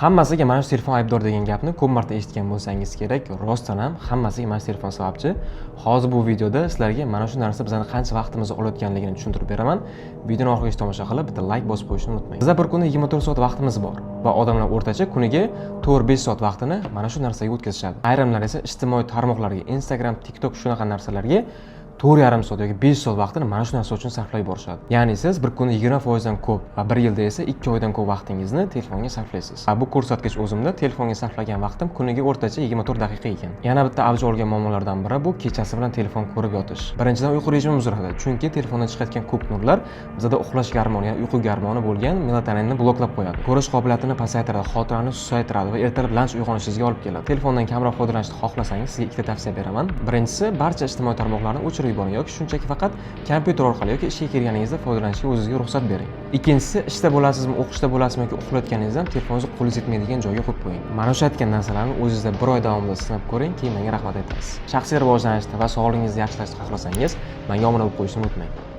Hammasiga mana shu telefon aybdor degan gapni ko'p marta eshitgan bo'lsangiz kerak. Rostdan ham hammasiga mana shu telefon sababchi. Hozir bu videoda sizlarga mana shu narsa bizning qancha vaqtimizni olayotganligini tushuntirib beraman. Videoni oxirigacha tomosha qilib, bitta like bosib qo'yishni unutmang. Bizda bir kunda 24 soat vaqtimiz bor va odamlar o'rtacha kuniga 4-5 soat vaqtini mana shu narsaga o'tkazishadi. Ayrimlar esa ijtimoiy tarmoqlarga, Instagram, TikTok shunaqa narsalarga 4,5 soat yoki 5 soat vaqtini mana shu narsa uchun sarflay borishadi. Ya'ni siz bir kunda 20% dan ko'p va bir yilda esa 2 oydan ko'p vaqtingizni telefonga sarflaysiz. Bu ko'rsatkich o'zimda telefonga sarflagan vaqtim kuniga o'rtacha 24 daqiqa ekan. Yana bitta avj olgan muammolardan biri bu kechasi bilan telefon ko'rib yotish. Birinchidan uyqu rejimi buziladi, chunki telefondan chiqayotgan ko'p nurlar bizda uxlash gormoni, ya'ni uyqu gormoni bo'lgan melatoninni bloklab qo'yadi. Ko'rish qobiliyatini pasaytiradi, xotirani susaytiradi va ertalab lanch uyg'onishingizga olib keladi. Telefondan kamroq foydalanishni xohlasangiz, sizga ikkita tavsiya beraman. Birinchisi, barcha ijtimoiy tarmoqlarni o'chirib yuboring yoki shunchaki faqat kompyuter orqali yoki ishga kelganingizda foydalanishga o'zingizga ruxsat bering. Ikkinchisi, ishda bo'lasizmi, o'qishda bo'lasizmi yoki uxlayotganingizda telefoningizni qo'lingiz yetmaydigan joyga qo'yib qo'ying. Mana shu aytgan narsalarni o'zingizda bir oy davomida sinab ko'ring, keyin menga rahmat aytasiz. Shaxsiy rivojlanishni va sog'lig'ingizni yaxshilashni xohlasangiz, menga obuna bo'lib qo'yishni unutmang.